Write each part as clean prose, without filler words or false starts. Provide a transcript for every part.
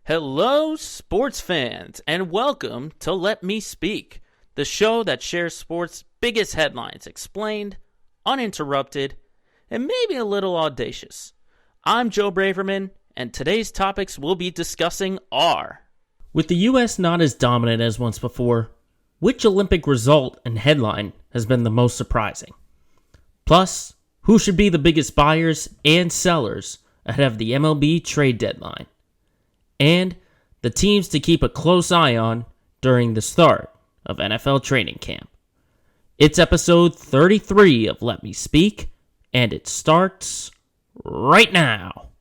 Hello, sports fans, and welcome to Let Me Speak, the show that shares sports' biggest headlines explained, uninterrupted, and maybe a little audacious. I'm Joe Braverman, and today's topics we'll be discussing are: with the U.S. not as dominant as once before, which Olympic result and headline has been the most surprising? Plus, who should be the biggest buyers and sellers ahead of the MLB trade deadline? And the teams to keep a close eye on during the start of NFL training camp. It's episode 33 of Let Me Speak, and it starts right now.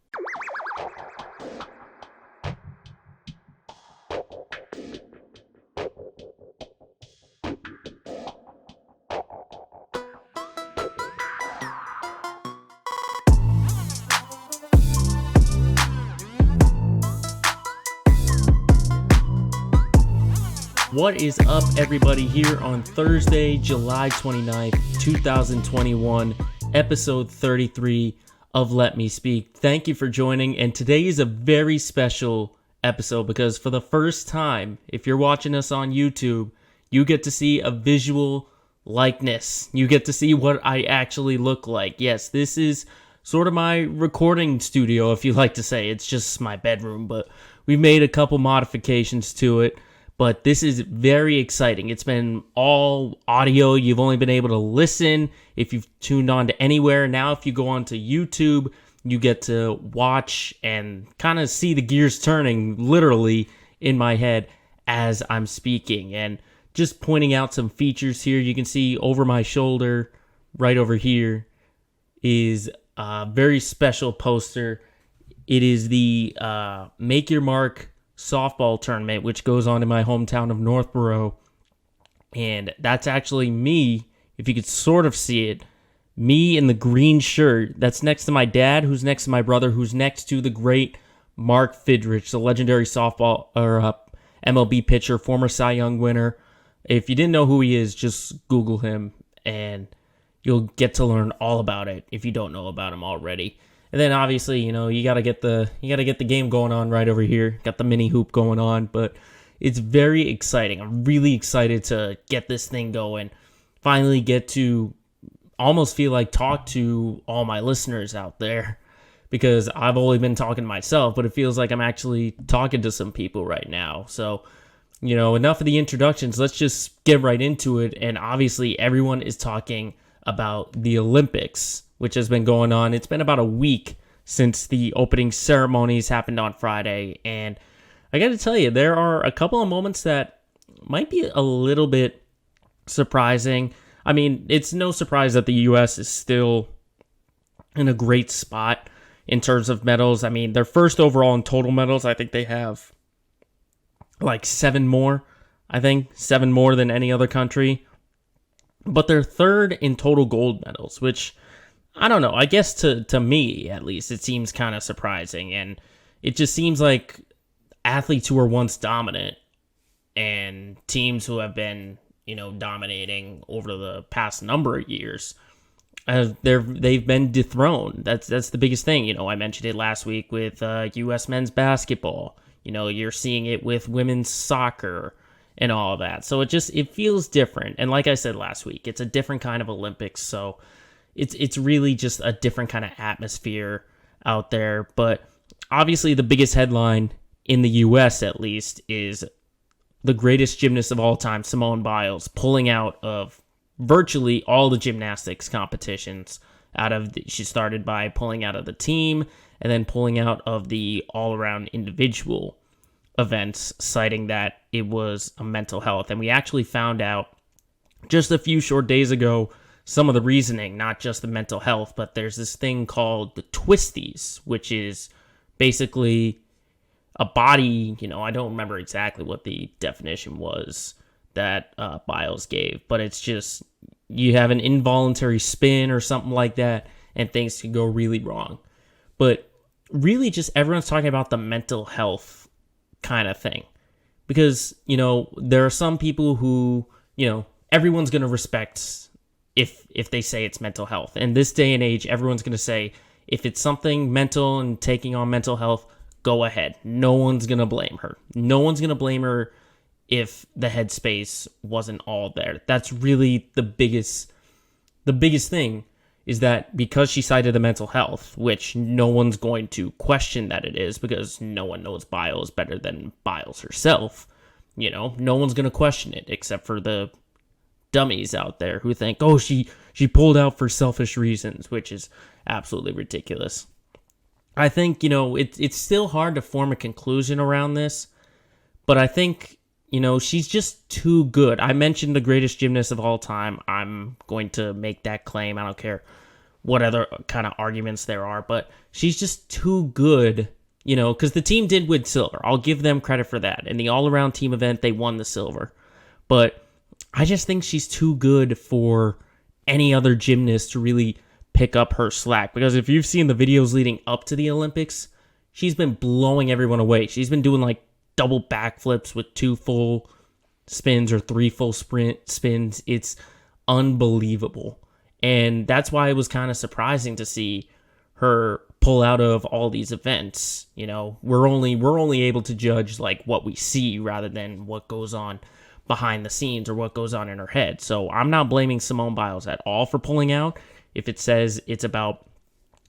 What is up, everybody, here on Thursday, July 29th, 2021, episode 33 of Let Me Speak. Thank you for joining, and today is a very special episode because for the first time, if you're watching us on YouTube, you get to see a visual likeness. You get to see what I actually look like. Yes, this is sort of my recording studio, if you like to say. It's just my bedroom, but we made a couple modifications to it. But this is very exciting. It's been all audio. You've only been able to listen if you've tuned on to anywhere. Now, if you go onto YouTube, you get to watch and kind of see the gears turning literally in my head as I'm speaking. And just pointing out some features here, you can see over my shoulder, right over here, is a very special poster. It is the Make Your Mark softball tournament, which goes on in my hometown of Northborough, and that's actually me, if you could sort of see it, me in the green shirt. That's next to my dad, who's next to my brother, who's next to the great Mark Fidrich, the legendary softball or MLB pitcher, former Cy Young winner. If you didn't know who he is, just Google him and you'll get to learn all about it if you don't know about him already. And then obviously, you know, you gotta get the game going on right over here. Got the mini hoop going on, but it's very exciting. I'm really excited to get this thing going. Finally get to almost feel like talk to all my listeners out there, because I've only been talking to myself, but it feels like I'm actually talking to some people right now. So, you know, enough of the introductions. Let's just get right into it. And obviously, everyone is talking about the Olympics, which has been going on. It's been about a week since the opening ceremonies happened on Friday, and I got to tell you, there are a couple of moments that might be a little bit surprising. I mean, it's no surprise that the U.S. is still in a great spot in terms of medals. I mean, they're first overall in total medals. I think they have like 7 more. I think 7 more than any other country. But they're third in total gold medals, which, I don't know, I guess to me, at least, it seems kind of surprising. And it just seems like athletes who were once dominant and teams who have been, you know, dominating over the past number of years, they've been dethroned. That's the biggest thing. You know, I mentioned it last week with U.S. men's basketball. You know, you're seeing it with women's soccer and all of that. So it feels different. And like I said last week, it's a different kind of Olympics. So it's really just a different kind of atmosphere out there. But obviously the biggest headline in the U.S. at least is the greatest gymnast of all time, Simone Biles, pulling out of virtually all the gymnastics competitions. She started by pulling out of the team and then pulling out of the all-around individual events, citing that it was a mental health. And we actually found out just a few short days ago some of the reasoning, not just the mental health, but there's this thing called the twisties, which is basically a body, you know, I don't remember exactly what the definition was that Biles gave, but it's just you have an involuntary spin or something like that, and things can go really wrong. But really just everyone's talking about the mental health kind of thing, because, you know, there are some people who, you know, everyone's going to respect if they say it's mental health. In this day and age, everyone's going to say if it's something mental and taking on mental health, go ahead. No one's going to blame her. No one's going to blame her if the headspace wasn't all there. That's really the biggest thing, is that because she cited the mental health, which no one's going to question that it is, because no one knows Biles better than Biles herself. No one's going to question it except for the dummies out there who think, oh, she pulled out for selfish reasons, which is absolutely ridiculous. I think, it's still hard to form a conclusion around this, but I think, she's just too good. I mentioned the greatest gymnast of all time. I'm going to make that claim. I don't care what other kind of arguments there are, but she's just too good, because the team did win silver. I'll give them credit for that. In the all-around team event, they won the silver. But I just think she's too good for any other gymnast to really pick up her slack. Because if you've seen the videos leading up to the Olympics, she's been blowing everyone away. She's been doing like double backflips with 2 full spins or 3 full sprint spins. It's unbelievable. And that's why it was kind of surprising to see her pull out of all these events. We're only able to judge like what we see rather than what goes on behind the scenes or what goes on in her head. So I'm not blaming Simone Biles at all for pulling out if it says it's about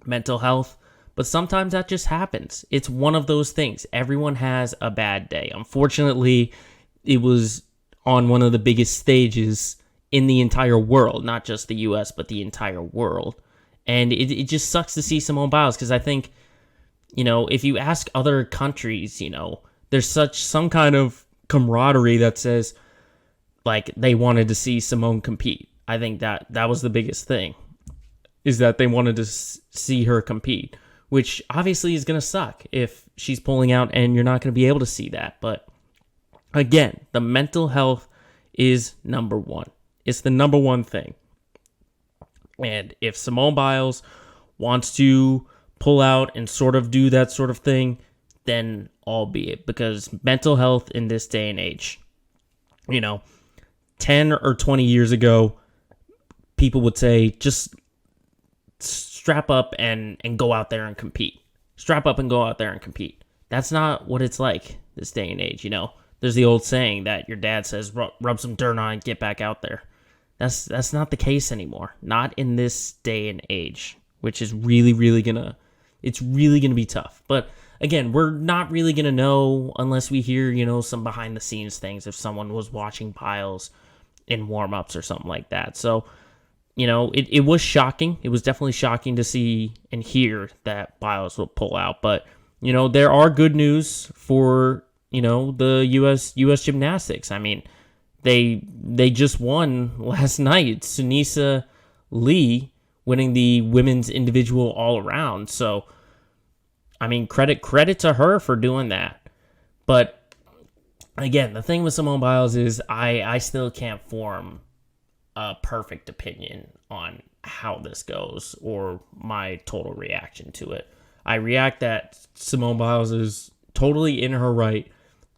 mental health. But sometimes that just happens. It's one of those things. Everyone has a bad day. Unfortunately, it was on one of the biggest stages in the entire world, not just the U.S., but the entire world. And it just sucks to see Simone Biles, because I think, if you ask other countries, there's some kind of camaraderie that says, like, they wanted to see Simone compete. I think that was the biggest thing, is that they wanted to see her compete, which obviously is going to suck if she's pulling out and you're not going to be able to see that. But again, the mental health is number one. It's the number one thing. And if Simone Biles wants to pull out and sort of do that sort of thing, then albeit, because mental health in this day and age, 10 or 20 years ago, people would say, just strap up and go out there and compete. Strap up and go out there and compete. That's not what it's like this day and age. There's the old saying that your dad says, rub some dirt on and get back out there. That's not the case anymore. Not in this day and age, which is really gonna be tough. But again, we're not really gonna know unless we hear, some behind the scenes things, if someone was watching Biles in warm-ups or something like that. So, it was shocking. It was definitely shocking to see and hear that Biles will pull out. But, there are good news for, the U.S. gymnastics. I mean, they just won last night. Sunisa Lee winning the women's individual all-around. So, I mean, credit to her for doing that. But, again, the thing with Simone Biles is I still can't form a perfect opinion on how this goes or my total reaction to it. I react that Simone Biles is totally in her right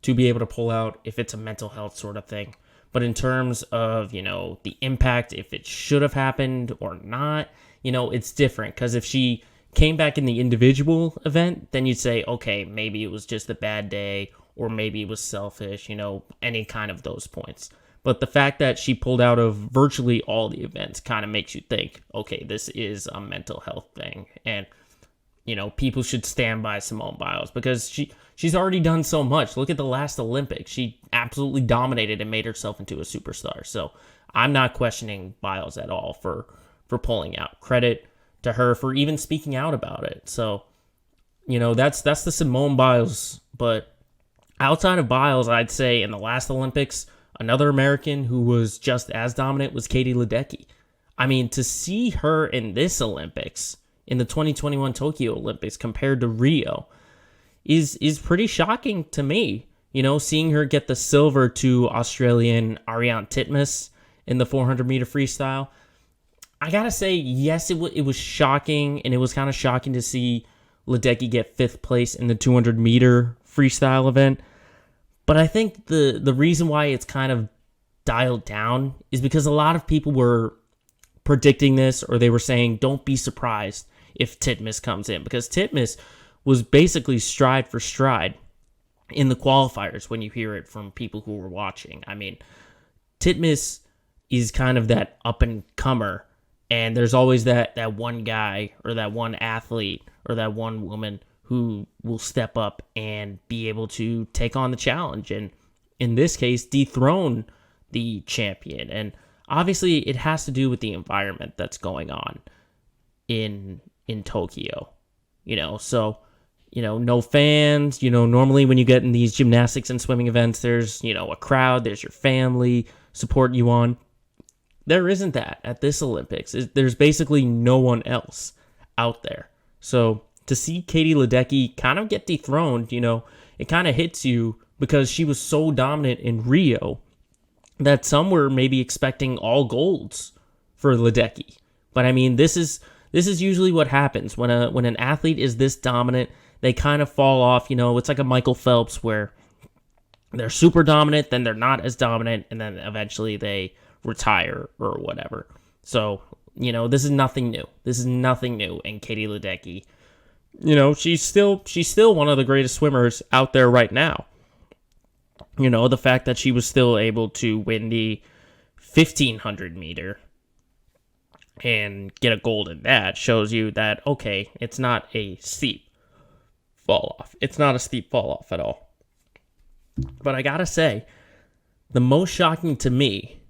to be able to pull out if it's a mental health sort of thing. But in terms of, the impact, if it should have happened or not, it's different. Because if she came back in the individual event, then you'd say, okay, maybe it was just a bad day, or maybe it was selfish, any kind of those points. But the fact that she pulled out of virtually all the events kind of makes you think, okay, this is a mental health thing. And, people should stand by Simone Biles, because she's already done so much. Look at the last Olympics. She absolutely dominated and made herself into a superstar. So I'm not questioning Biles at all for pulling out. Credit to her for even speaking out about it. So, that's the Simone Biles. But outside of Biles, I'd say in the last Olympics, another American who was just as dominant was Katie Ledecky. I mean, to see her in this Olympics, in the 2021 Tokyo Olympics compared to Rio, is pretty shocking to me. Seeing her get the silver to Australian Ariane Titmus in the 400-meter freestyle. I gotta say, yes, it was shocking, and it was kind of shocking to see Ledecky get 5th place in the 200-meter freestyle event. But I think the reason why it's kind of dialed down is because a lot of people were predicting this, or they were saying, don't be surprised if Titmus comes in. Because Titmus was basically stride for stride in the qualifiers when you hear it from people who were watching. I mean, Titmus is kind of that up-and-comer, and there's always that one guy or that one athlete or that one woman who will step up and be able to take on the challenge, and in this case, dethrone the champion. And obviously, it has to do with the environment that's going on in Tokyo, so, no fans. Normally when you get in these gymnastics and swimming events, there's, a crowd, there's your family supporting you on. There isn't that at this Olympics. There's basically no one else out there. So to see Katie Ledecky kind of get dethroned, it kind of hits you because she was so dominant in Rio that some were maybe expecting all golds for Ledecky. But I mean, this is usually what happens when an athlete is this dominant. They kind of fall off. It's like a Michael Phelps where they're super dominant, then they're not as dominant, and then eventually they retire or whatever. So, this is nothing new. This is nothing new. And Katie Ledecky, she's still one of the greatest swimmers out there right now. The fact that she was still able to win the 1500 meter and get a gold in that shows you that, okay, it's not a steep fall off. It's not a steep fall off at all. But I gotta say, the most shocking to me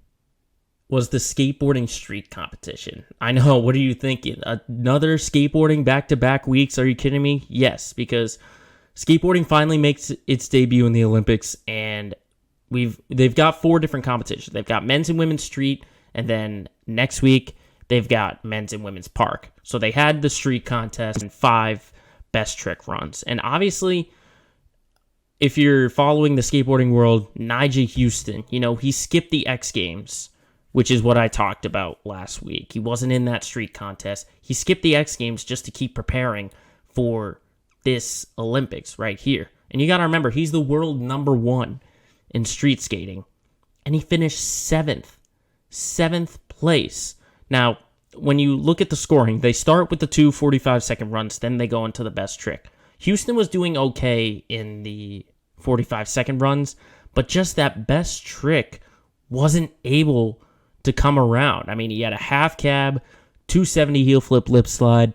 was the skateboarding street competition. I know, what are you thinking? Another skateboarding back-to-back weeks? Are you kidding me? Yes, because skateboarding finally makes its debut in the Olympics, and they've got 4 different competitions. They've got men's and women's street, and then next week, they've got men's and women's park. So they had the street contest and 5 best trick runs. And obviously, if you're following the skateboarding world, Nyjah Huston, he skipped the X Games, which is what I talked about last week. He wasn't in that street contest. He skipped the X Games just to keep preparing for this Olympics right here. And you got to remember, he's the world number 1 in street skating. And he finished 7th place. Now, when you look at the scoring, they start with the 2 45-second runs, then they go into the best trick. Houston was doing okay in the 45-second runs, but just that best trick wasn't able to come around. I mean, he had a half cab, 270 heel flip lip slide,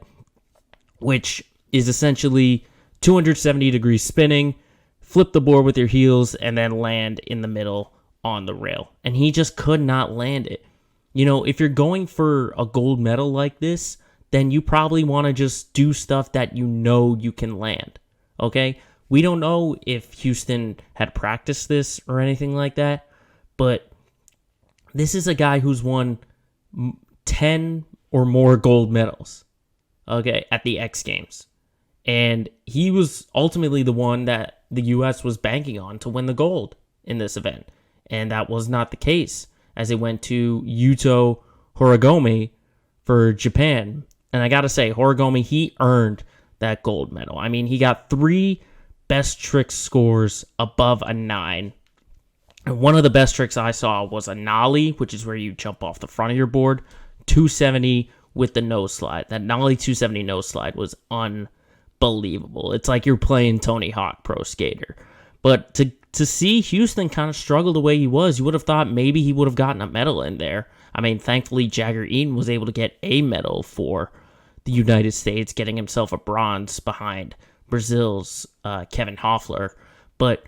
which is essentially 270 degrees spinning, flip the board with your heels, and then land in the middle on the rail. And he just could not land it. If you're going for a gold medal like this, then you probably want to just do stuff that you can land, okay? We don't know if Houston had practiced this or anything like that, but this is a guy who's won 10 or more gold medals, okay, at the X Games. And he was ultimately the one that the U.S. was banking on to win the gold in this event. And that was not the case, as it went to Yuto Horigome for Japan. And I got to say, Horigome, he earned that gold medal. I mean, he got 3 best trick scores above a 9. And one of the best tricks I saw was a nollie, which is where you jump off the front of your board, 270 with the nose slide. That nollie 270 nose slide was unbelievable. It's like you're playing Tony Hawk Pro Skater. But to see Houston kind of struggle the way he was, you would have thought maybe he would have gotten a medal in there. I mean, thankfully, Jagger Eaton was able to get a medal for the United States, getting himself a bronze behind Brazil's Kevin Hoffler. But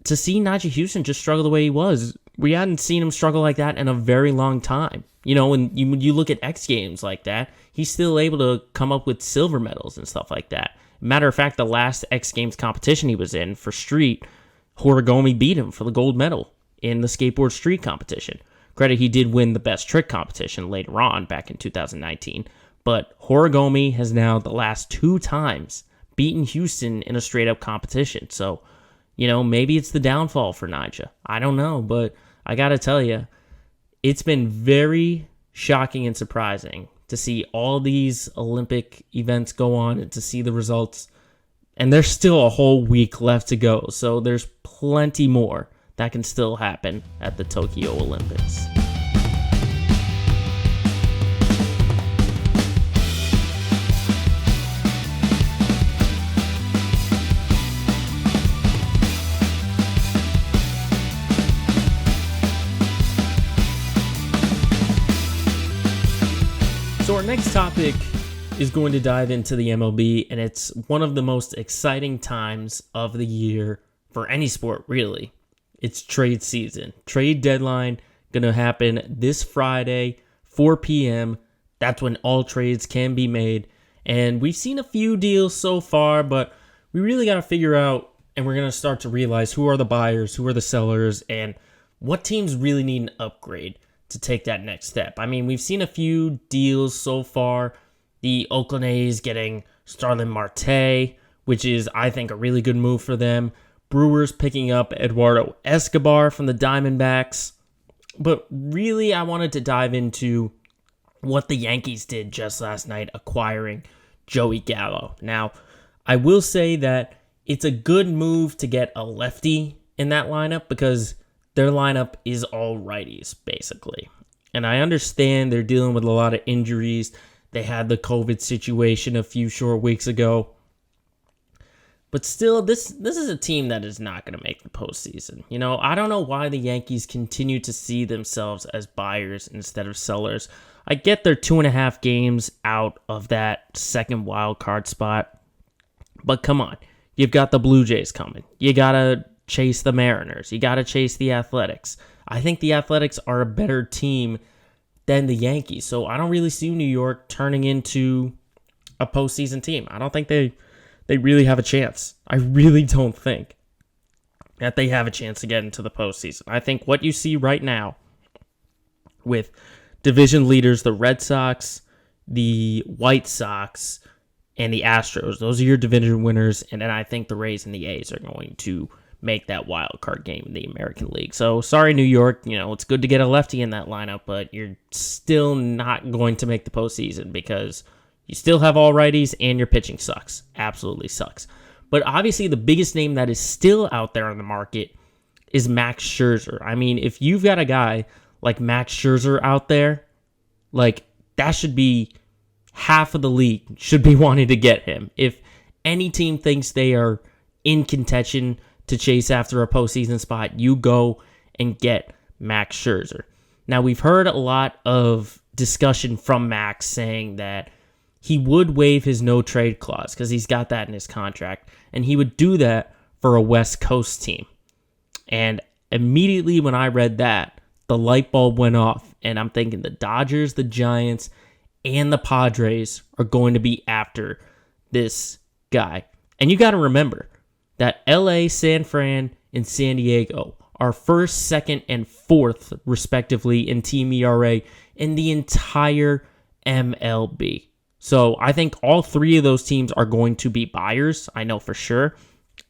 to see Nyjah Huston just struggle the way he was, we hadn't seen him struggle like that in a very long time. When you look at X Games like that, he's still able to come up with silver medals and stuff like that. Matter of fact, the last X Games competition he was in for street, Horigome beat him for the gold medal in the skateboard street competition. Granted, he did win the best trick competition later on, back in 2019. But Horigome has now, the last 2 times, beaten Houston in a straight-up competition. So, maybe it's the downfall for Nyjah. I don't know, but I got to tell you, it's been very shocking and surprising to see all these Olympic events go on and to see the results. And there's still a whole week left to go, so there's plenty more that can still happen at the Tokyo Olympics. next topic is going to dive into the MLB, and it's one of the most exciting times of the year for any sport, really. It's trade season. Trade deadline going to happen this Friday, 4 p.m. That's when all trades can be made. And we've seen a few deals so far, but we really got to figure out, and we're going to start to realize who are the buyers, who are the sellers, and what teams really need an upgrade to take that next step. I mean, we've seen a few deals so far. The Oakland A's getting Starlin Marte, which is, I think, a really good move for them. Brewers picking up Eduardo Escobar from the Diamondbacks. But really, I wanted to dive into what the Yankees did just last night, acquiring Joey Gallo. Now, I will say that it's a good move to get a lefty in that lineup because their lineup is all righties, basically. And I understand they're dealing with a lot of injuries. They had the COVID situation a few short weeks ago. But still, this is a team that is not going to make the postseason. You know, I don't know why the Yankees continue to see themselves as buyers instead of sellers. I get they're 2.5 games out of that second wild card spot. But come on, you've got the Blue Jays coming. You got to chase the Mariners. You got to chase the Athletics. I think the Athletics are a better team than the Yankees. So I don't really see New York turning into a postseason team. I don't think they really have a chance. I really don't think that they have a chance to get into the postseason. I think what you see right now with division leaders, the Red Sox, the White Sox, and the Astros, those are your division winners. And then I think the Rays and the A's are going to make that wild card game in the American League. So sorry, New York. You know, it's good to get a lefty in that lineup, but you're still not going to make the postseason because you still have all righties and your pitching sucks. Absolutely sucks. But obviously the biggest name that is still out there on the market is Max Scherzer. I mean, if you've got a guy like Max Scherzer out there, like that should be half of the league should be wanting to get him. If any team thinks they are in contention to chase after a postseason spot, you go and get Max Scherzer. Now, we've heard a lot of discussion from Max saying that he would waive his no-trade clause because he's got that in his contract, and he would do that for a West Coast team. And immediately when I read that, the light bulb went off, and I'm thinking the Dodgers, the Giants, and the Padres are going to be after this guy. And you got to remember that LA, San Fran, and San Diego are first, second, and fourth, respectively, in team ERA in the entire MLB. So I think all three of those teams are going to be buyers, I know for sure.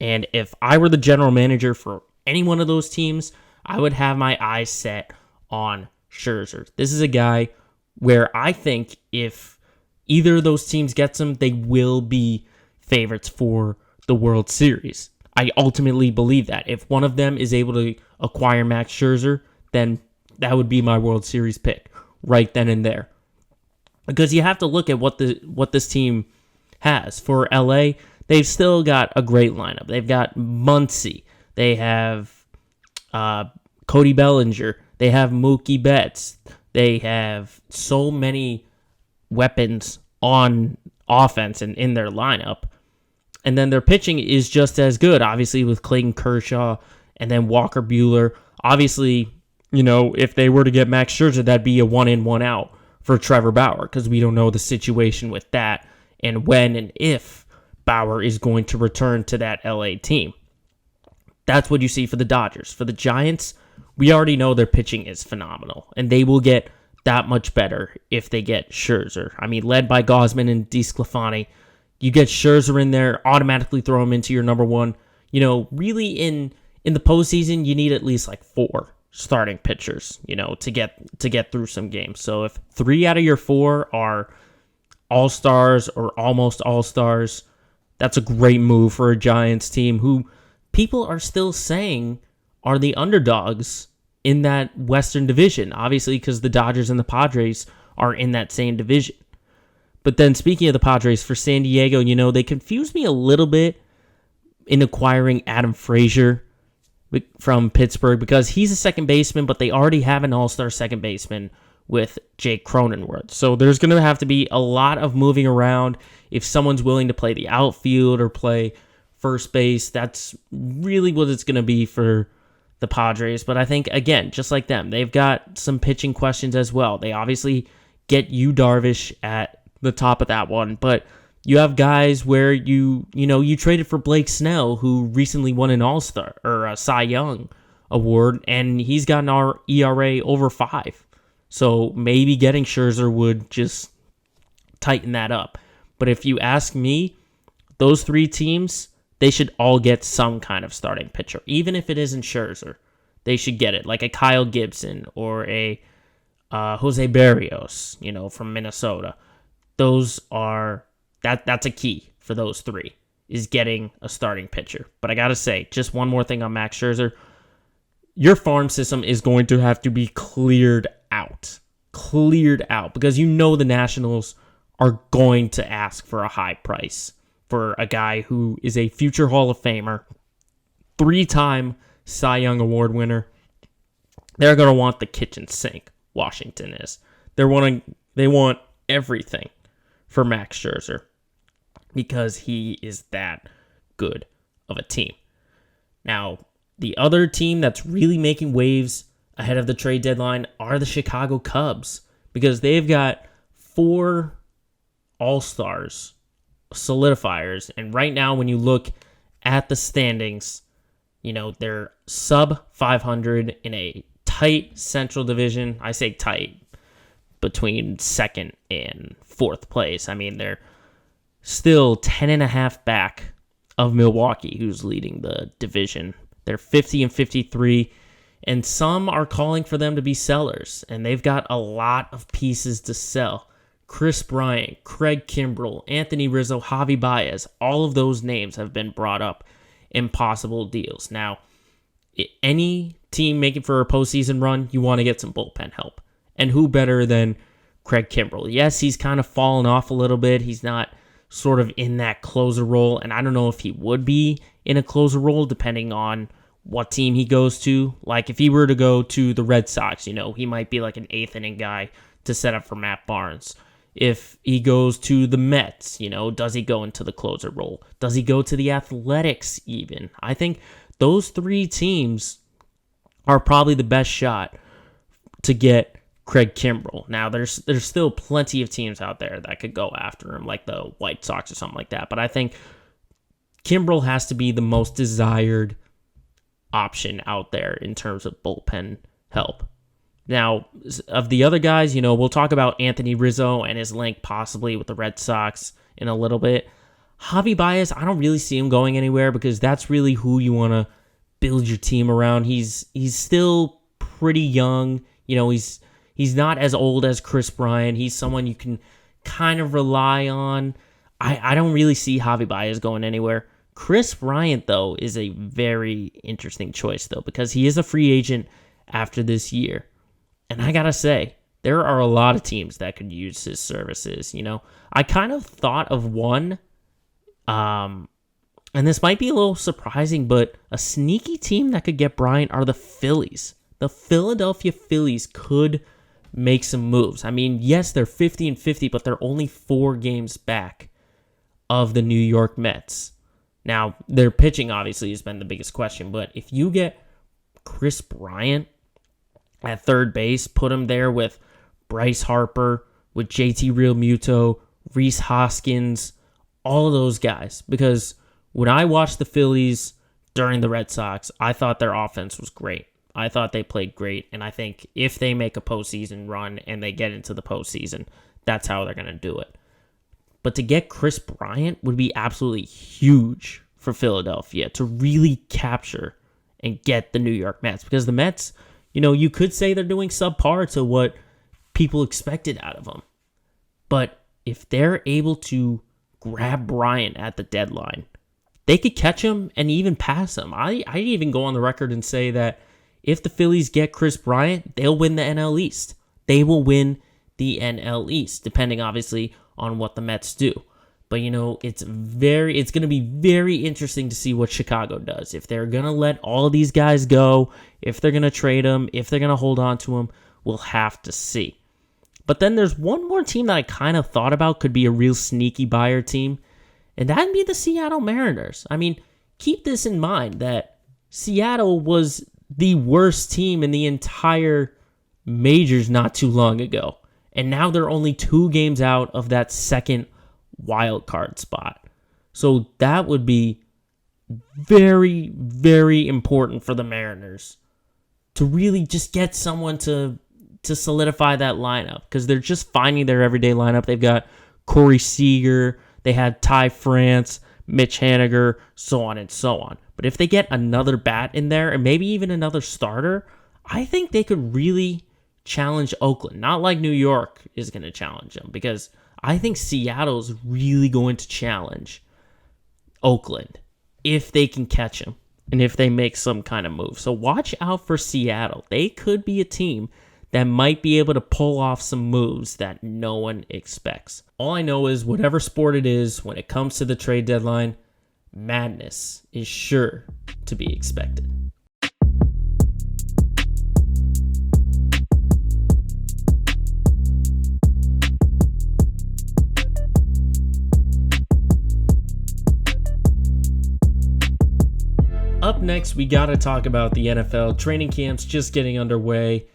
And if I were the general manager for any one of those teams, I would have my eyes set on Scherzer. This is a guy where I think if either of those teams gets him, they will be favorites for the World Series. I ultimately believe that. If one of them is able to acquire Max Scherzer, then that would be my World Series pick right then and there. Because you have to look at what this team has. For LA, they've still got a great lineup. They've got Muncy. They have Cody Bellinger. They have Mookie Betts. They have so many weapons on offense and in their lineup. And then their pitching is just as good, obviously, with Clayton Kershaw and then Walker Buehler. Obviously, you know, if they were to get Max Scherzer, that'd be a 1-in, 1-out for Trevor Bauer because we don't know the situation with that and when and if Bauer is going to return to that LA team. That's what you see for the Dodgers. For the Giants, we already know their pitching is phenomenal, and they will get that much better if they get Scherzer. I mean, led by Gausman and DeSclafani, you get Scherzer in there, automatically throw him into your number one. You know, really in the postseason, you need at least like 4 starting pitchers, you know, to get through some games. So if 3 out of your 4 are all-stars or almost all-stars, that's a great move for a Giants team who people are still saying are the underdogs in that Western division, obviously because the Dodgers and the Padres are in that same division. But then speaking of the Padres, for San Diego, you know, they confused me a little bit in acquiring Adam Frazier from Pittsburgh because he's a second baseman, but they already have an all-star second baseman with Jake Cronenworth. So there's going to have to be a lot of moving around. If someone's willing to play the outfield or play first base, that's really what it's going to be for the Padres. But I think, again, just like them, they've got some pitching questions as well. They obviously get Yu Darvish at the top of that one, but you have guys where you traded for Blake Snell, who recently won an All-Star or a Cy Young award, and he's got an ERA over 5. So maybe getting Scherzer would just tighten that up. But if you ask me, those 3 teams, they should all get some kind of starting pitcher. Even if it isn't Scherzer, they should get it. Like a Kyle Gibson or a Jose Barrios, from Minnesota. That's a key for those 3, is getting a starting pitcher. But I got to say, just one more thing on Max Scherzer. Your farm system is going to have to be cleared out, because the Nationals are going to ask for a high price for a guy who is a future Hall of Famer, 3-time Cy Young Award winner. They're going to want the kitchen sink, Washington is. They want everything for Max Scherzer because he is that good of a team. Now, the other team that's really making waves ahead of the trade deadline are the Chicago Cubs, because they've got 4 All-Stars, solidifiers, and right now when you look at the standings, they're sub 500 in a tight Central Division. I say tight, between 2nd and 4th place. I mean, they're still 10.5 back of Milwaukee, who's leading the division. They're 50-53, and some are calling for them to be sellers, and they've got a lot of pieces to sell. Chris Bryant, Craig Kimbrell, Anthony Rizzo, Javi Baez, all of those names have been brought up in possible deals. Now, any team making for a postseason run, you want to get some bullpen help. And who better than Craig Kimbrell? Yes, he's kind of fallen off a little bit. He's not sort of in that closer role, and I don't know if he would be in a closer role depending on what team he goes to. Like if he were to go to the Red Sox, he might be like an 8th inning guy to set up for Matt Barnes. If he goes to the Mets, does he go into the closer role? Does he go to the Athletics even? I think those 3 teams are probably the best shot to get Craig Kimbrell. Now, there's still plenty of teams out there that could go after him, like the White Sox or something like that. But I think Kimbrell has to be the most desired option out there in terms of bullpen help. Now, of the other guys, we'll talk about Anthony Rizzo and his link possibly with the Red Sox in a little bit. Javi Baez, I don't really see him going anywhere because that's really who you want to build your team around. He's still pretty young. He's not as old as Chris Bryant. He's someone you can kind of rely on. I don't really see Javi Baez going anywhere. Chris Bryant, though, is a very interesting choice, though, because he is a free agent after this year. And I gotta say, there are a lot of teams that could use his services. I kind of thought of one, and this might be a little surprising, but a sneaky team that could get Bryant are the Phillies. The Philadelphia Phillies could make some moves. I mean, yes, they're 50-50, but they're only 4 games back of the New York Mets. Now, their pitching obviously has been the biggest question, but if you get Chris Bryant at third base, put him there with Bryce Harper, with JT Realmuto, Rhys Hoskins, all of those guys. Because when I watched the Phillies during the Red Sox, I thought their offense was great. I thought they played great, and I think if they make a postseason run and they get into the postseason, that's how they're going to do it. But to get Chris Bryant would be absolutely huge for Philadelphia to really capture and get the New York Mets. Because the Mets, you could say they're doing subpar to what people expected out of them. But if they're able to grab Bryant at the deadline, they could catch him and even pass him. I'd even go on the record and say that if the Phillies get Chris Bryant, they'll win the NL East. They will win the NL East, depending obviously on what the Mets do. But it's going to be very interesting to see what Chicago does. If they're going to let all of these guys go, if they're going to trade them, if they're going to hold on to them, we'll have to see. But then there's one more team that I kind of thought about could be a real sneaky buyer team, and that'd be the Seattle Mariners. I mean, keep this in mind that Seattle was the worst team in the entire majors not too long ago. And now they're only 2 games out of that second wild card spot. So that would be very, very important for the Mariners to really just get someone to solidify that lineup, because they're just finding their everyday lineup. They've got Corey Seager, they had Ty France, Mitch Haniger, so on and so on. But if they get another bat in there and maybe even another starter, I think they could really challenge Oakland. Not like New York is going to challenge them, because I think Seattle's really going to challenge Oakland if they can catch them and if they make some kind of move. So watch out for Seattle. They could be a team that might be able to pull off some moves that no one expects. All I know is whatever sport it is, when it comes to the trade deadline, madness is sure to be expected. Up next, we got to talk about the NFL. Training camps just getting underway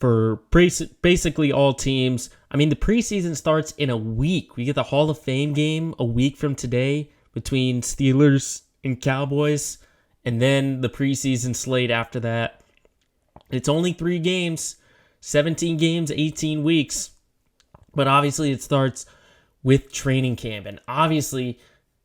for basically all teams. I mean, the preseason starts in a week. We get the Hall of Fame game a week from today between Steelers and Cowboys, and then the preseason slate after that. It's only 3 games, 17 games, 18 weeks. But obviously it starts with training camp, and obviously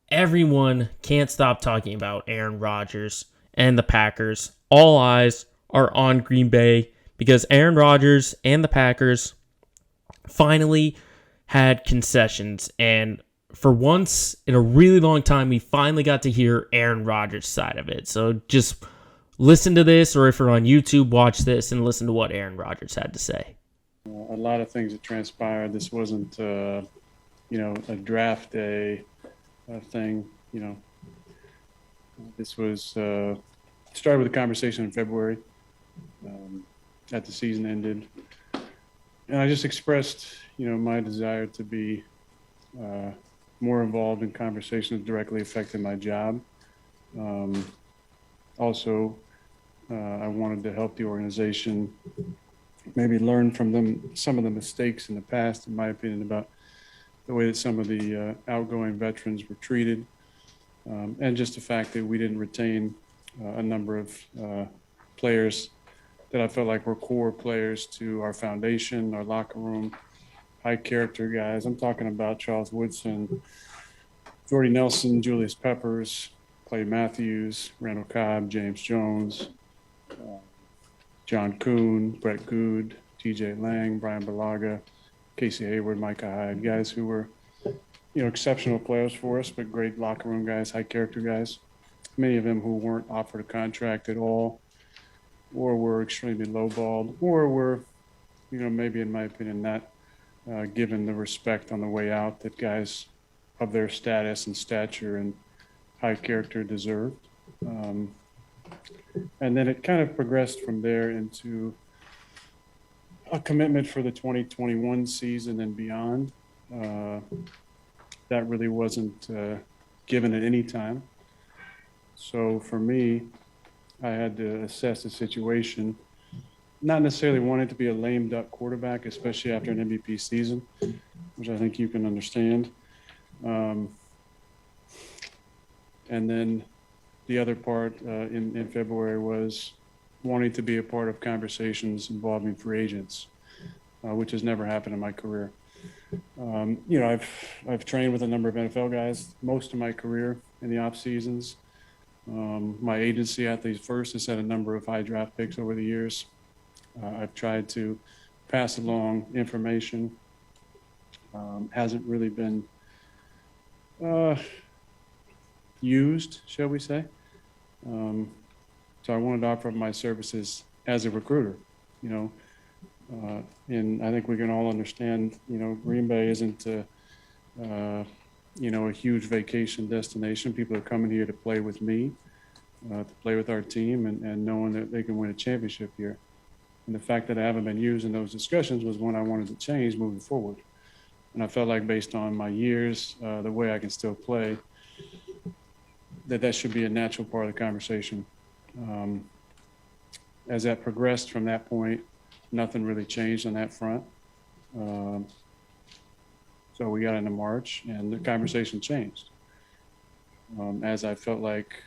everyone can't stop talking about Aaron Rodgers and the Packers. All eyes are on Green Bay because Aaron Rodgers and the Packers finally had concessions. And for once in a really long time, we finally got to hear Aaron Rodgers' side of it. So just listen to this, or if you're on YouTube, watch this and listen to what Aaron Rodgers had to say. A lot of things that transpired. This wasn't, a draft day thing. This was started with a conversation in February that the season ended, and I just expressed, my desire to be more involved in conversations directly affecting my job. Also, I wanted to help the organization maybe learn from them some of the mistakes in the past, in my opinion, about the way that some of the outgoing veterans were treated, and just the fact that we didn't retain a number of players that I felt like were core players to our foundation, our locker room, high character guys. I'm talking about Charles Woodson, Jordy Nelson, Julius Peppers, Clay Matthews, Randall Cobb, James Jones, John Kuhn, Brett Good, TJ Lang, Brian Balaga, Casey Hayward, Micah Hyde, guys who were, exceptional players for us, but great locker room guys, high character guys. Many of them who weren't offered a contract at all, or were extremely lowballed, or were, maybe in my opinion, not given the respect on the way out that guys of their status and stature and high character deserved. And then it kind of progressed from there into a commitment for the 2021 season and beyond. That really wasn't given at any time. So for me, I had to assess the situation, not necessarily wanting to be a lame duck quarterback, especially after an MVP season, which I think you can understand. And then the other part in February was wanting to be a part of conversations involving free agents, which has never happened in my career. I've trained with a number of NFL guys most of my career in the off seasons. My agency, Athletes First, has had a number of high draft picks over the years. I've tried to pass along information. Hasn't really been used, shall we say. So I wanted to offer my services as a recruiter, and I think we can all understand, Green Bay isn't, a huge vacation destination. People are coming here to play with me, to play with our team, and knowing that they can win a championship here. And the fact that I haven't been used in those discussions was one I wanted to change moving forward. And I felt like based on my years, the way I can still play, that should be a natural part of the conversation. As that progressed from that point, nothing really changed on that front. So we got into March and the conversation changed. As I felt like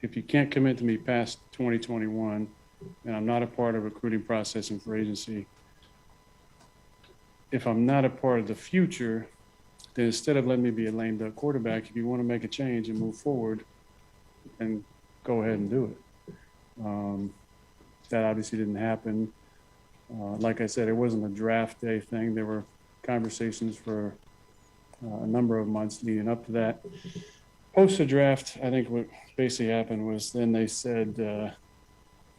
if you can't commit to me past 2021, and I'm not a part of recruiting process and for agency, if I'm not a part of the future, then instead of letting me be a lame duck quarterback, if you want to make a change and move forward, then go ahead and do it. That obviously didn't happen. Like I said, it wasn't a draft day thing. There were conversations for a number of months leading up to that. Post the draft, I think what basically happened was then they said,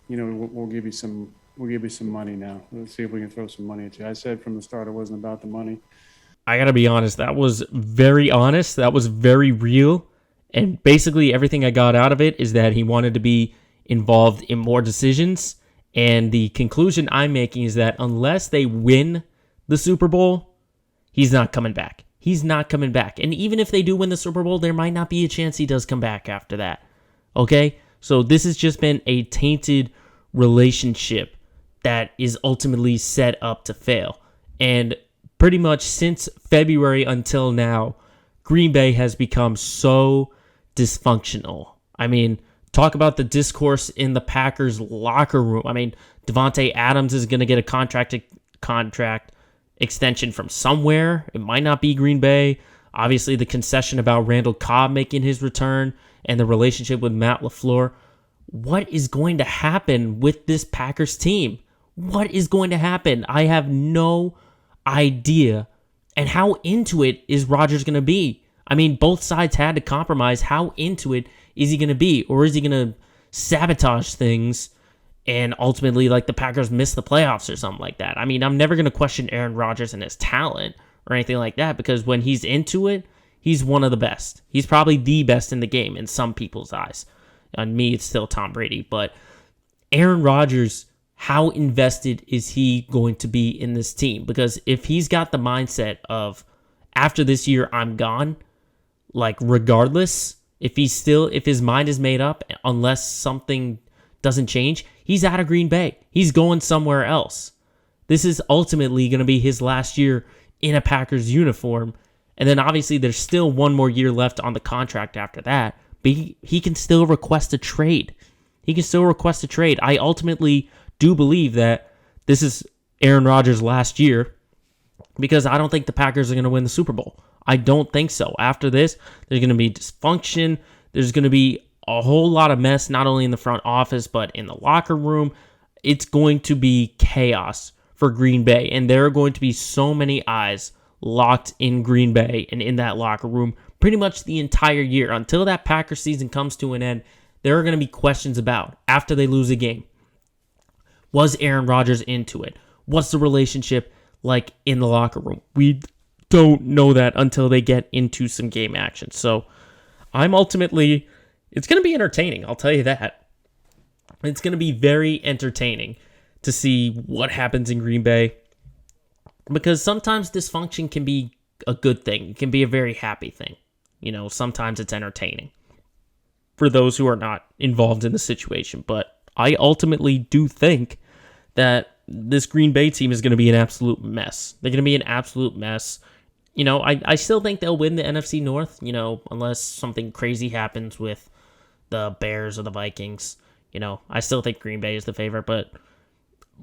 we'll give you some money now. Let's see if we can throw some money at you. I said from the start it wasn't about the money. I gotta be honest, that was very honest. That was very real. And basically everything I got out of it is that he wanted to be involved in more decisions. And the conclusion I'm making is that unless they win the Super Bowl, he's not coming back. He's not coming back. And even if they do win the Super Bowl, there might not be a chance he does come back after that. Okay? So this has just been a tainted relationship that is ultimately set up to fail. And pretty much since February until now, Green Bay has become so dysfunctional. I mean, talk about the discourse in the Packers locker room. I mean, Devontae Adams is going to get a contract extension from somewhere. It might not be Green Bay. Obviously, the concession about Randall Cobb making his return and the relationship with Matt LaFleur. What is going to happen with this Packers team? What is going to happen? I have no idea. And how into it is Rodgers going to be? I mean, both sides had to compromise. How into it is he going to be? Or is he going to sabotage things and ultimately, like, the Packers miss the playoffs or something like that? I mean, I'm never going to question Aaron Rodgers and his talent or anything like that, because when he's into it, he's one of the best. He's probably the best in the game in some people's eyes. On me, it's still Tom Brady. But Aaron Rodgers, how invested is he going to be in this team? Because if he's got the mindset of, after this year, I'm gone, like, regardless, if his mind is made up, unless something doesn't change, he's out of Green Bay. He's going somewhere else. This is ultimately going to be his last year in a Packers uniform. And then obviously there's still one more year left on the contract after that. But he can still request a trade. I ultimately do believe that this is Aaron Rodgers' last year, because I don't think the Packers are going to win the Super Bowl. I don't think so. After this, there's going to be dysfunction. There's going to be a whole lot of mess, not only in the front office, but in the locker room. It's going to be chaos for Green Bay, and there are going to be so many eyes locked in Green Bay and in that locker room pretty much the entire year. Until that Packers season comes to an end, there are going to be questions about, after they lose a game, was Aaron Rodgers into it? What's the relationship like in the locker room? We don't know that until they get into some game action. So it's going to be entertaining, I'll tell you that. It's going to be very entertaining to see what happens in Green Bay, because sometimes dysfunction can be a good thing. It can be a very happy thing. Sometimes it's entertaining for those who are not involved in the situation. But I ultimately do think that this Green Bay team is going to be an absolute mess. They're going to be an absolute mess. I still think they'll win the NFC North, unless something crazy happens with the Bears or the Vikings. I still think Green Bay is the favorite, but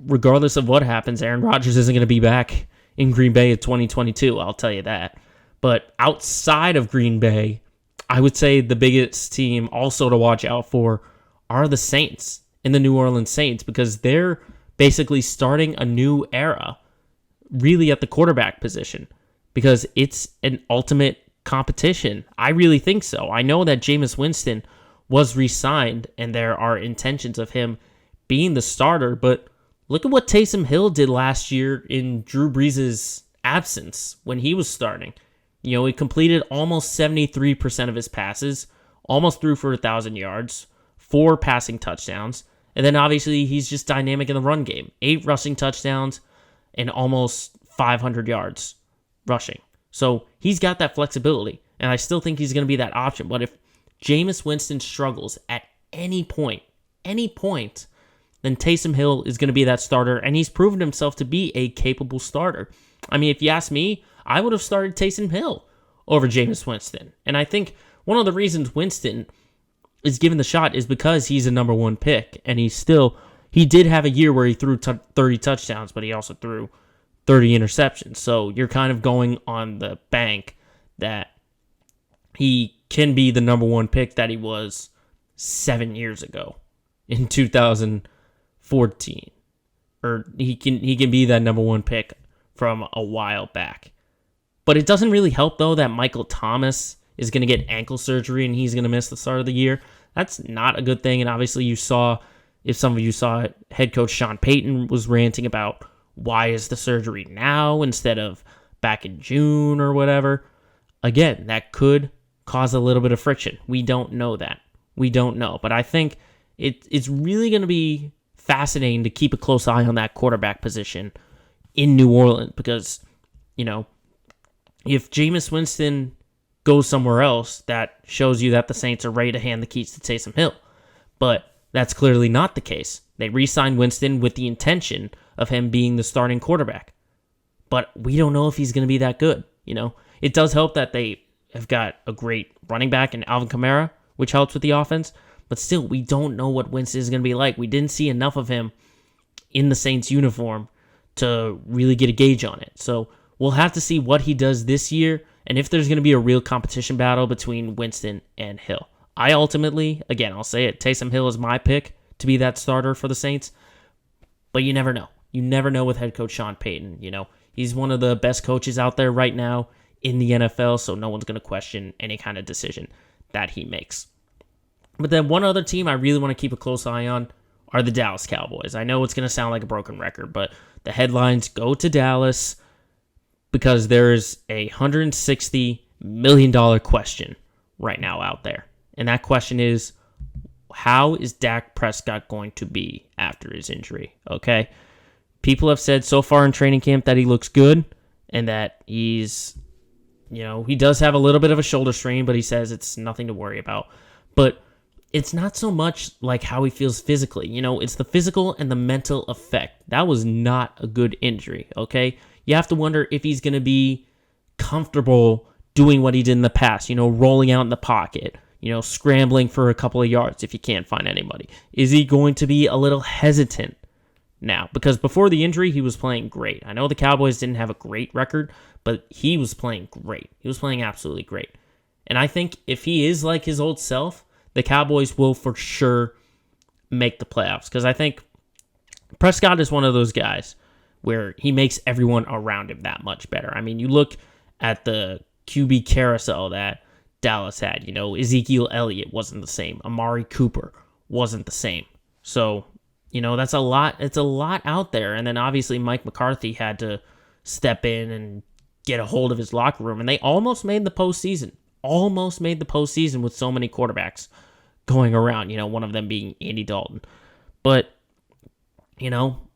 regardless of what happens, Aaron Rodgers isn't going to be back in Green Bay in 2022, I'll tell you that. But outside of Green Bay, I would say the biggest team also to watch out for are the Saints and the New Orleans Saints, because they're basically starting a new era, really, at the quarterback position, because it's an ultimate competition. I really think so. I know that Jameis Winston was re-signed, and there are intentions of him being the starter, but look at what Taysom Hill did last year in Drew Brees' absence when he was starting. He completed almost 73% of his passes, almost threw for 1,000 yards, 4 passing touchdowns, And then obviously he's just dynamic in the run game. 8 rushing touchdowns and almost 500 yards rushing. So he's got that flexibility, and I still think he's going to be that option. But if Jameis Winston struggles at any point, then Taysom Hill is going to be that starter, and he's proven himself to be a capable starter. I mean, if you ask me, I would have started Taysom Hill over Jameis Winston. And I think one of the reasons Winston is given the shot is because he's a number 1 pick, and he did have a year where he threw 30 touchdowns, but he also threw 30 interceptions. So you're kind of going on the bank that he can be the number 1 pick that he was 7 years ago in 2014. Or he can be that number 1 pick from a while back. But it doesn't really help, though, that Michael Thomas is going to get ankle surgery and he's going to miss the start of the year. That's not a good thing. And obviously if some of you saw it, head coach Sean Payton was ranting about why is the surgery now instead of back in June or whatever. Again, that could cause a little bit of friction. We don't know that. We don't know. But I think it's really going to be fascinating to keep a close eye on that quarterback position in New Orleans because, if Jameis Winston goes somewhere else, that shows you that the Saints are ready to hand the keys to Taysom Hill. But that's clearly not the case. They re-signed Winston with the intention of him being the starting quarterback. But we don't know if he's going to be that good. It does help that they have got a great running back in Alvin Kamara, which helps with the offense. But still, we don't know what Winston is going to be like. We didn't see enough of him in the Saints uniform to really get a gauge on it. So we'll have to see what he does this year and if there's going to be a real competition battle between Winston and Hill. I ultimately, again, I'll say it, Taysom Hill is my pick to be that starter for the Saints. But you never know. You never know with head coach Sean Payton. He's one of the best coaches out there right now in the NFL, so no one's going to question any kind of decision that he makes. But then one other team I really want to keep a close eye on are the Dallas Cowboys. I know it's going to sound like a broken record, but the headlines go to Dallas because there's a $160 million question right now out there. And that question is, how is Dak Prescott going to be after his injury? Okay? People have said so far in training camp that he looks good and that he does have a little bit of a shoulder strain, but he says it's nothing to worry about. But it's not so much like how he feels physically. It's the physical and the mental effect. That was not a good injury, okay? You have to wonder if he's going to be comfortable doing what he did in the past, rolling out in the pocket, scrambling for a couple of yards if you can't find anybody. Is he going to be a little hesitant now? Because before the injury, he was playing great. I know the Cowboys didn't have a great record, but he was playing great. He was playing absolutely great. And I think if he is like his old self, the Cowboys will for sure make the playoffs. Because I think Prescott is one of those guys where he makes everyone around him that much better. I mean, you look at the QB carousel that Dallas had. Ezekiel Elliott wasn't the same. Amari Cooper wasn't the same. So, that's a lot. It's a lot out there. And then obviously Mike McCarthy had to step in and get a hold of his locker room. And they almost made the postseason. Almost made the postseason with so many quarterbacks going around. One of them being Andy Dalton. But,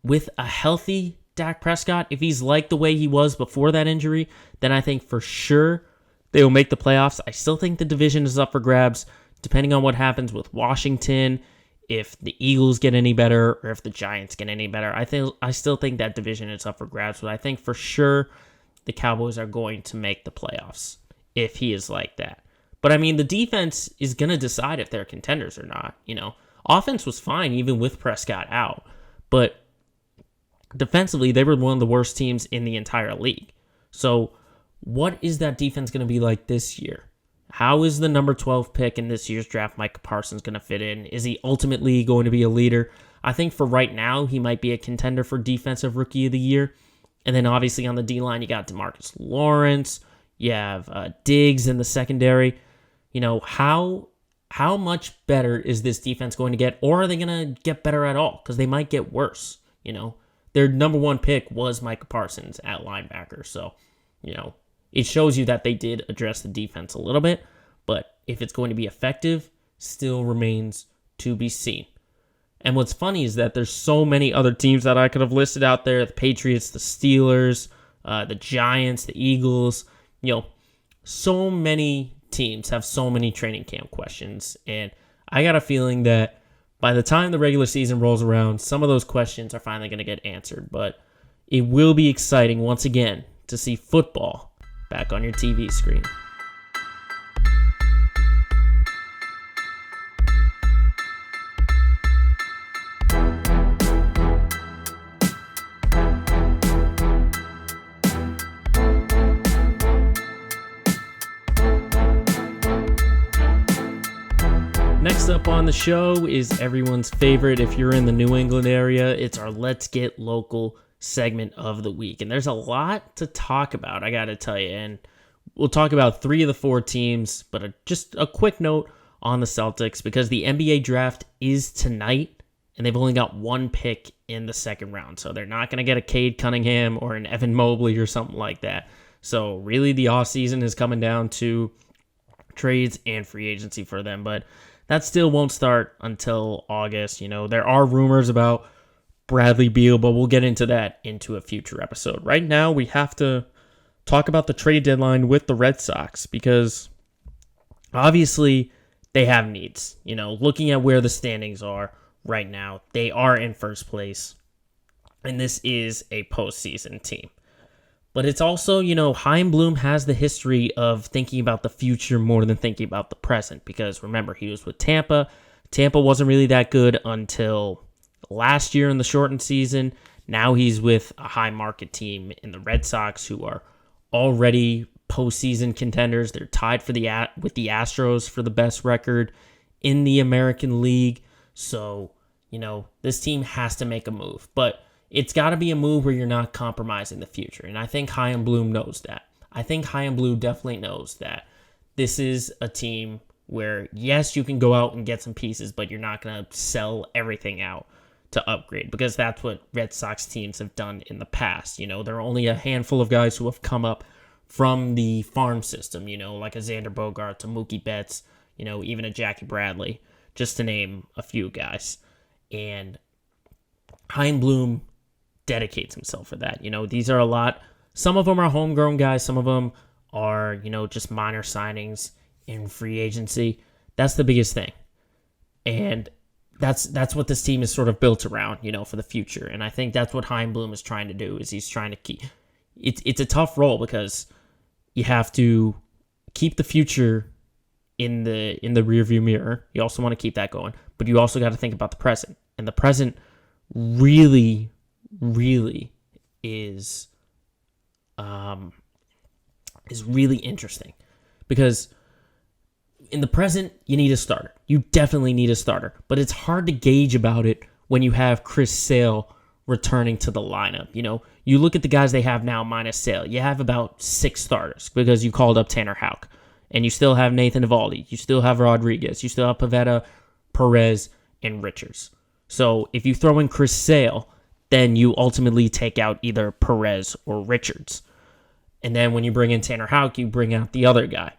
with a healthy Dak Prescott, if he's like the way he was before that injury, then I think for sure they will make the playoffs. I still think the division is up for grabs, depending on what happens with Washington, if the Eagles get any better, or if the Giants get any better. I still think that division is up for grabs, but I think for sure the Cowboys are going to make the playoffs if he is like that. But I mean, the defense is going to decide if they're contenders or not. Offense was fine even with Prescott out, but defensively, they were one of the worst teams in the entire league. So what is that defense going to be like this year? How is the number 12 pick in this year's draft, Micah Parsons, going to fit in? Is he ultimately going to be a leader? I think for right now, he might be a contender for Defensive Rookie of the Year. And then obviously on the D-line, you got DeMarcus Lawrence. You have Diggs in the secondary. How much better is this defense going to get? Or are they going to get better at all? Because they might get worse, Their number 1 pick was Micah Parsons at linebacker. So, it shows you that they did address the defense a little bit. But if it's going to be effective, still remains to be seen. And what's funny is that there's so many other teams that I could have listed out there: the Patriots, the Steelers, the Giants, the Eagles. So many teams have so many training camp questions, and I got a feeling that by the time the regular season rolls around, some of those questions are finally going to get answered. But it will be exciting once again to see football back on your TV screen. Next up on the show is everyone's favorite. If you're in the New England area, it's our Let's Get Local segment of the week. And there's a lot to talk about, I got to tell you. And we'll talk about 3 of the 4 teams, but just a quick note on the Celtics, because the NBA draft is tonight, and they've only got 1 pick in the second round. So they're not going to get a Cade Cunningham or an Evan Mobley or something like that. So really the offseason is coming down to trades and free agency for them. But that still won't start until August. There are rumors about Bradley Beal, but we'll get into that into a future episode. Right now, we have to talk about the trade deadline with the Red Sox, because obviously they have needs. Looking at where the standings are right now, they are in first place, and this is a postseason team. But it's also, Chaim Bloom has the history of thinking about the future more than thinking about the present. Because remember, he was with Tampa. Tampa wasn't really that good until last year in the shortened season. Now he's with a high market team in the Red Sox, who are already postseason contenders. They're tied with the Astros for the best record in the American League. So, this team has to make a move. But it's got to be a move where you're not compromising the future. And I think Chaim Bloom knows that. I think Chaim Bloom definitely knows that this is a team where, yes, you can go out and get some pieces, but you're not going to sell everything out to upgrade, because that's what Red Sox teams have done in the past. There are only a handful of guys who have come up from the farm system, like a Xander Bogaerts, a Mookie Betts, even a Jackie Bradley, just to name a few guys. And Chaim Bloom dedicates himself for that. These are a lot. Some of them are homegrown guys. Some of them are, just minor signings in free agency. That's the biggest thing. And that's what this team is sort of built around, for the future. And I think that's what Chaim Bloom is trying to do, is he's trying to keep... It's a tough role, because you have to keep the future in the rearview mirror. You also want to keep that going, but you also got to think about the present. And the present really is really interesting, because in the present you need a starter. You definitely need a starter, but it's hard to gauge about it when you have Chris Sale returning to the lineup. You look at the guys they have now minus Sale. You have about 6 starters, because you called up Tanner Houck, and you still have Nathan Eovaldi. You still have Rodriguez. You still have Pivetta, Perez, and Richards. So if you throw in Chris Sale, then you ultimately take out either Perez or Richards. And then when you bring in Tanner Houck, you bring out the other guy.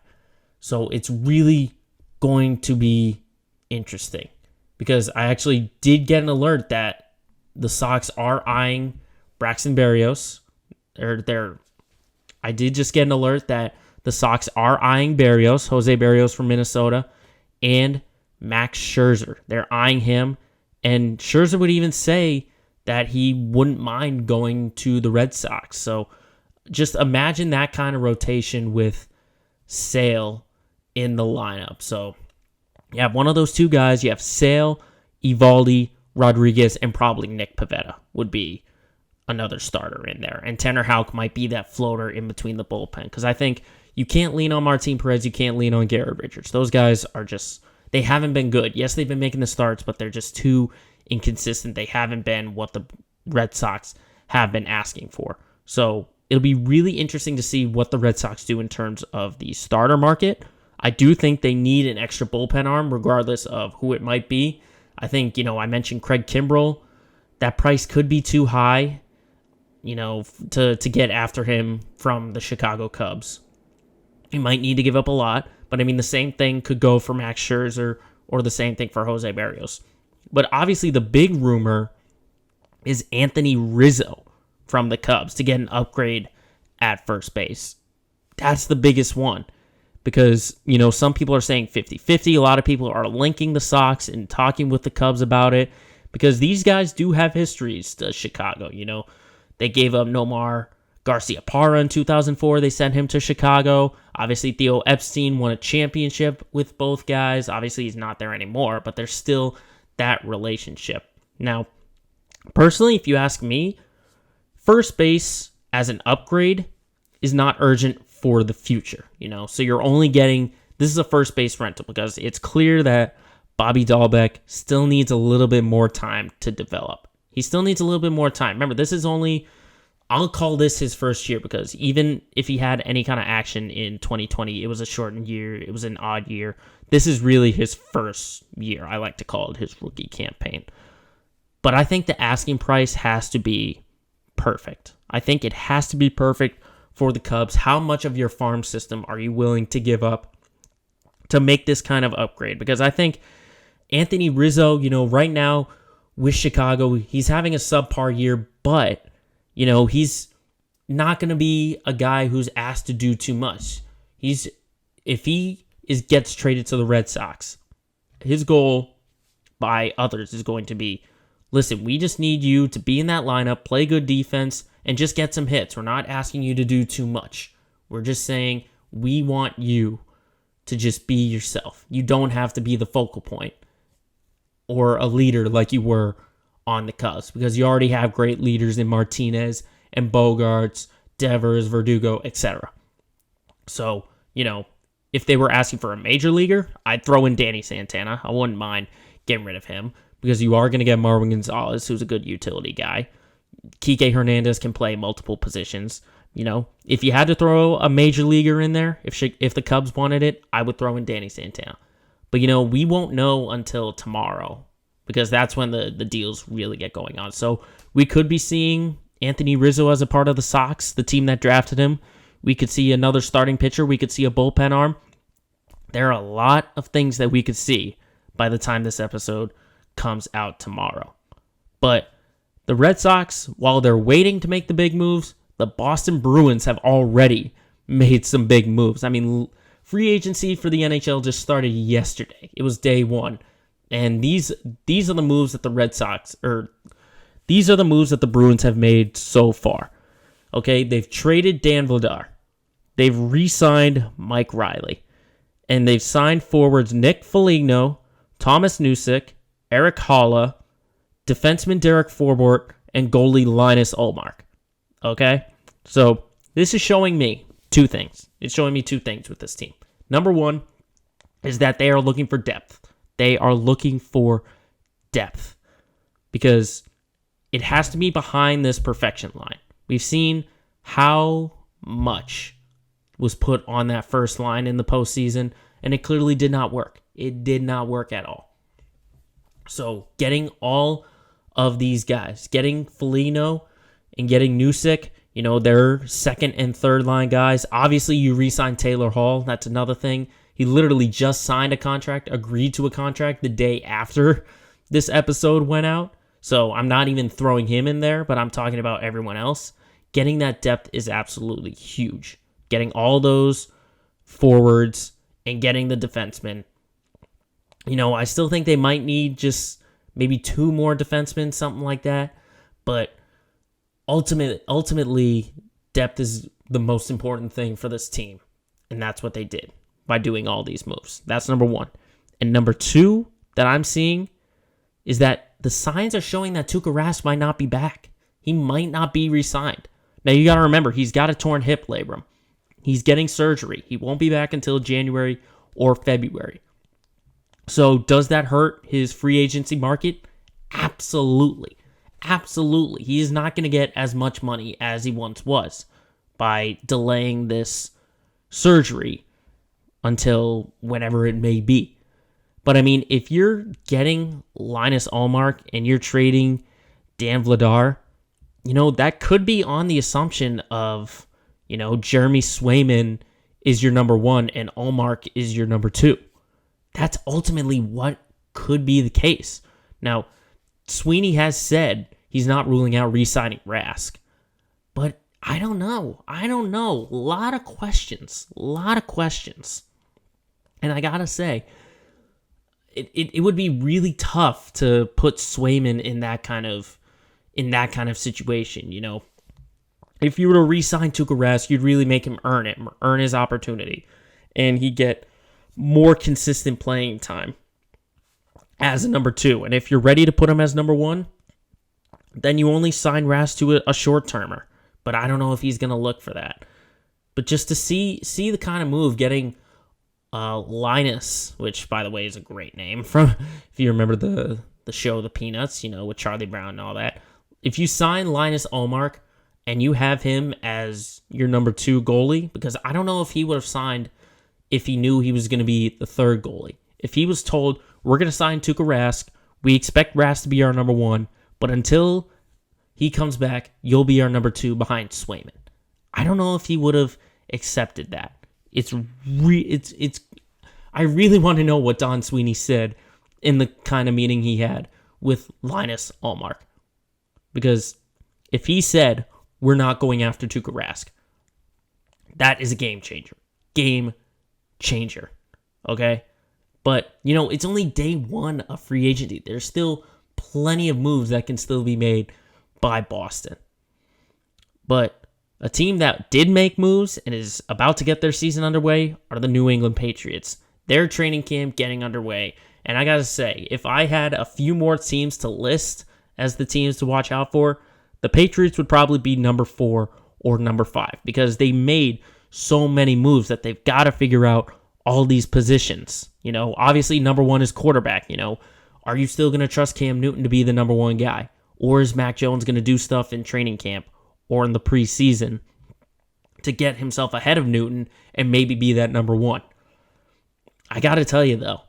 So it's really going to be interesting, because I actually did get an alert that the Sox are eyeing Braxton Berrios. I did just get an alert that the Sox are eyeing Berrios, Jose Berrios from Minnesota, and Max Scherzer. They're eyeing him, and Scherzer would even say that he wouldn't mind going to the Red Sox. So just imagine that kind of rotation with Sale in the lineup. So you have one of those 2 guys. You have Sale, Eovaldi, Rodriguez, and probably Nick Pivetta would be another starter in there. And Tanner Houck might be that floater in between the bullpen, because I think you can't lean on Martin Perez. You can't lean on Garrett Richards. Those guys are just, they haven't been good. Yes, they've been making the starts, but they're just too inconsistent. They haven't been what the Red Sox have been asking for. So it'll be really interesting to see what the Red Sox do in terms of the starter market. I do think they need an extra bullpen arm, regardless of who it might be. I think, I mentioned Craig Kimbrell. That price could be too high, to get after him from the Chicago Cubs. You might need to give up a lot, but the same thing could go for Max Scherzer, or the same thing for Jose Berrios. But obviously the big rumor is Anthony Rizzo from the Cubs to get an upgrade at first base. That's the biggest one because, some people are saying 50-50. A lot of people are linking the Sox and talking with the Cubs about it because these guys do have histories to Chicago. They gave up Nomar Garciaparra in 2004. They sent him to Chicago. Obviously, Theo Epstein won a championship with both guys. Obviously, he's not there anymore, but there's still that relationship. Now, personally, if you ask me, first base as an upgrade is not urgent for the future, So you're only getting, this is a first base rental because it's clear that Bobby Dahlbeck still needs a little bit more time to develop. He still needs a little bit more time. Remember, this is only, I'll call this his first year because even if he had any kind of action in 2020, it was a shortened year. It was an odd year. This is really his first year. I like to call it his rookie campaign. But I think the asking price has to be perfect. I think it has to be perfect for the Cubs. How much of your farm system are you willing to give up to make this kind of upgrade? Because I think Anthony Rizzo, right now with Chicago, he's having a subpar year, but, he's not going to be a guy who's asked to do too much. If he gets traded to the Red Sox, his goal by others is going to be, listen, we just need you to be in that lineup, play good defense, and just get some hits. We're not asking you to do too much. We're just saying we want you to just be yourself. You don't have to be the focal point or a leader like you were on the Cubs because you already have great leaders in Martinez and Bogarts, Devers, Verdugo, etc. So, if they were asking for a major leaguer, I'd throw in Danny Santana. I wouldn't mind getting rid of him because you are going to get Marwin Gonzalez, who's a good utility guy. Kike Hernandez can play multiple positions. If you had to throw a major leaguer in there, if the Cubs wanted it, I would throw in Danny Santana. But, we won't know until tomorrow because that's when the deals really get going on. So we could be seeing Anthony Rizzo as a part of the Sox, the team that drafted him. We could see another starting pitcher. We could see a bullpen arm. There are a lot of things that we could see by the time this episode comes out tomorrow. But the Red Sox, while they're waiting to make the big moves, the Boston Bruins have already made some big moves. I mean, free agency for the NHL just started yesterday. It was day one. And these are the moves that the Bruins have made so far. Okay, they've traded Dan Vladar. They've re-signed Mike Riley. And they've signed forwards Nick Foligno, Thomas Nusick, Eric Halla, defenseman Derek Forbort, and goalie Linus Ullmark. Okay? So, this is showing me two things. It's showing me two things with this team. Number one is that they are looking for depth. They are looking for depth. Because it has to be behind this perfection line. We've seen how much was put on that first line in the postseason, and it clearly did not work. It did not work at all. So, getting all of these guys, getting Foligno and getting Nusick, they're second and third line guys. Obviously, you re-signed Taylor Hall. That's another thing. He literally just signed a contract, agreed to a contract the day after this episode went out. So I'm not even throwing him in there, but I'm talking about everyone else. Getting that depth is absolutely huge. Getting all those forwards and getting the defensemen. I still think they might need just maybe two more defensemen, something like that. But ultimately, depth is the most important thing for this team. And that's what they did by doing all these moves. That's number one. And number two that I'm seeing is that the signs are showing that Tuukka Rask might not be back. He might not be re-signed. Now, you got to remember, he's got a torn hip labrum. He's getting surgery. He won't be back until January or February. So, does that hurt his free agency market? Absolutely. Absolutely. He is not going to get as much money as he once was by delaying this surgery until whenever it may be. But I mean, if you're getting Linus Ullmark and you're trading Dan Vladar, that could be on the assumption of, Jeremy Swayman is your number one and Ullmark is your number two. That's ultimately what could be the case. Now, Sweeney has said he's not ruling out re-signing Rask. But I don't know. A lot of questions. And I gotta say, it would be really tough to put Swayman in that kind of situation, you know. If you were to re-sign Tuukka Rask, you'd really make him earn his opportunity, and he'd get more consistent playing time as a number 2. And if you're ready to put him as number 1, then you only sign Rask to a short-termer. But I don't know if he's going to look for that. But just to see the kind of move, getting Linus, which, by the way, is a great name, from, if you remember the show The Peanuts, you know, with Charlie Brown and all that. If you sign Linus Ullmark and you have him as your number 2 goalie, because I don't know if he would have signed if he knew he was going to be the 3rd goalie. If he was told, we're going to sign Tuukka Rask, we expect Rask to be our number 1, but until he comes back, you'll be our number 2 behind Swayman. I don't know if he would have accepted that. I really want to know what Don Sweeney said in the kind of meeting he had with Linus Ullmark. Because if he said, we're not going after Tuukka Rask, that is a game changer. Okay? But, you know, it's only day 1 of free agency. There's still plenty of moves that can still be made by Boston. But a team that did make moves and is about to get their season underway are the New England Patriots. Their training camp getting underway. And I gotta say, if I had a few more teams to list as the teams to watch out for, the Patriots would probably be number 4 or number 5, because they made so many moves that they've got to figure out all these positions. You know, obviously number 1 is quarterback. You know, are you still going to trust Cam Newton to be the number 1 guy? Or is Mac Jones going to do stuff in training camp or in the preseason to get himself ahead of Newton and maybe be that number 1? I got to tell you, though,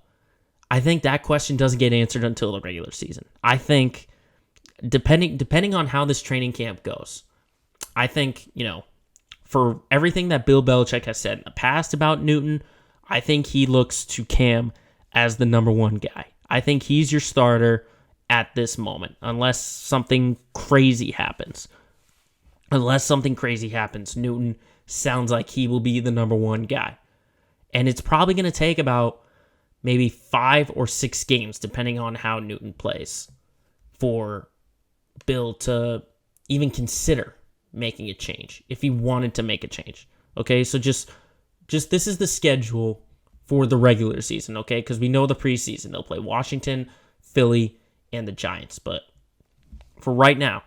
I think that question doesn't get answered until the regular season. I think, depending on how this training camp goes, I think, you know, for everything that Bill Belichick has said in the past about Newton, I think he looks to Cam as the number 1 guy. I think he's your starter at this moment, unless something crazy happens. Newton sounds like he will be the number 1 guy. And it's probably going to take about maybe 5 or 6 games, depending on how Newton plays, for Bill to even consider making a change, if he wanted to make a change. Okay, so just this is the schedule for the regular season, okay? Because we know the preseason, they'll play Washington, Philly, and the Giants. But for right now,